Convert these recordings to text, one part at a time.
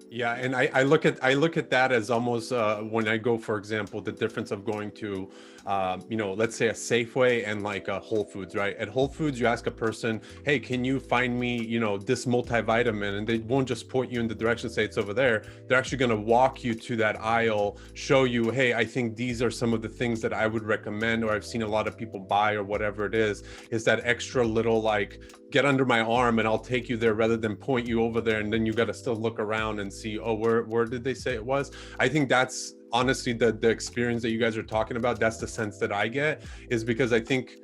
Yeah, and I look at that as almost when I go, for example, the difference of going to, let's say a Safeway and like a Whole Foods, right? At Whole Foods, you ask a person, "Hey, can you find me, this multivitamin?" And they won't just point you in the direction, say it's over there. They're actually going to walk you to that aisle, show you, "Hey, I think these are some of the things that I would recommend, or I've seen a lot of people buy, or whatever it is." Is that extra little like get under my arm and I'll take you there rather than point you over there and then you got to still look around and see, oh, where did they say it was? I think that's honestly the experience that you guys are talking about. That's the sense that I get, is because I think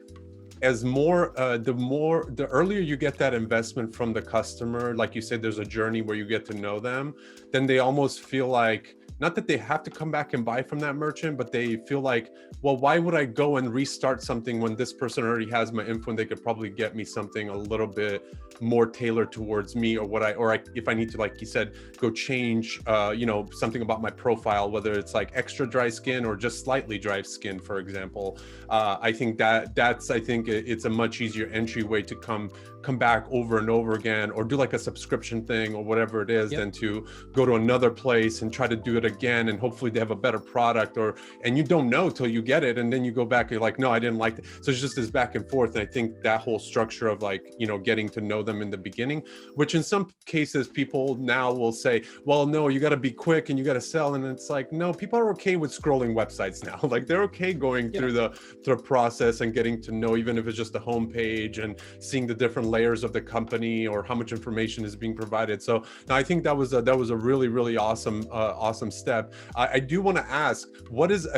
as the earlier you get that investment from the customer, like you said, there's a journey where you get to know them, then they almost feel like, not that they have to come back and buy from that merchant, but they feel like, well, why would I go and restart something when this person already has my info and they could probably get me something a little bit more tailored towards me, or if I need to, like you said, go change, something about my profile, whether it's like extra dry skin or just slightly dry skin, for example. I think it's a much easier entryway to come back over and over again, or do like a subscription thing or whatever it is, than to go to another place and try to do it again, and hopefully they have a better product, and you don't know till you get it, and then you go back and you're like, no, I didn't like it. So it's just this back and forth. And I think that whole structure of like, getting to know them in the beginning, which in some cases people now will say, well, no, you got to be quick and you got to sell. And it's like, no, people are okay with scrolling websites now. Like they're okay going through the process and getting to know, even if it's just the homepage and seeing the different layers of the company or how much information is being provided. So now I think that was a really, really awesome step. I do want to ask,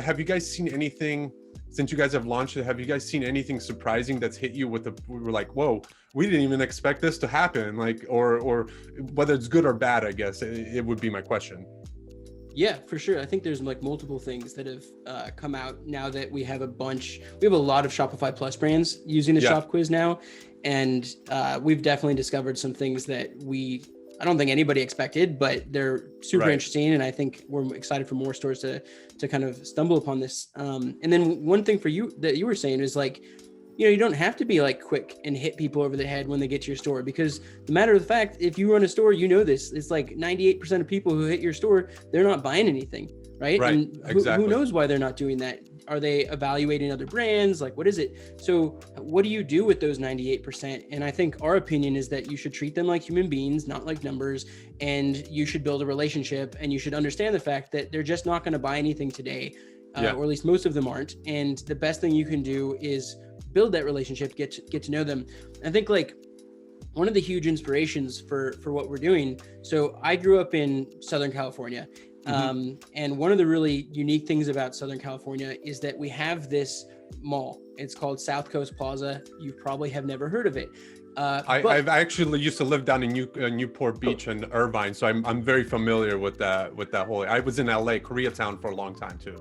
have you guys seen anything since you guys have launched it? Have you guys seen anything surprising that's hit you we were like, whoa, we didn't even expect this to happen, like, or whether it's good or bad, I guess it would be my question. Yeah, for sure. I think there's like multiple things that have come out now that we have a lot of Shopify Plus brands using the Shop Quiz now. And we've definitely discovered some things that I don't think anybody expected, but they're super interesting. And I think we're excited for more stores to kind of stumble upon this. And then one thing for you that you were saying is like, you don't have to be like quick and hit people over the head when they get to your store, because the matter of the fact, if you run a store, this, it's like 98% of people who hit your store, they're not buying anything, right? And who knows why they're not doing that? Are they evaluating other brands? Like, what is it? So what do you do with those 98%? And I think our opinion is that you should treat them like human beings, not like numbers. And you should build a relationship, and you should understand the fact that they're just not going to buy anything today, or at least most of them aren't. And the best thing you can do is build that relationship, get to know them. I think like one of the huge inspirations for what we're doing. So I grew up in Southern California. And one of the really unique things about Southern California is that we have this mall. It's called South Coast Plaza. You probably have never heard of it. I've actually used to live down in Newport Beach and Irvine, so I'm very familiar with that whole. I was in LA, Koreatown for a long time too.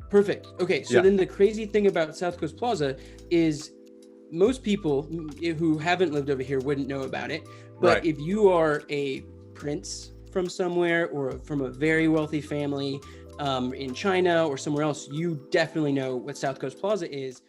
Perfect. Okay, so then the crazy thing about South Coast Plaza is most people who haven't lived over here wouldn't know about it. But if you are a prince from somewhere, or from a very wealthy family in China or somewhere else, you definitely know what South Coast Plaza is.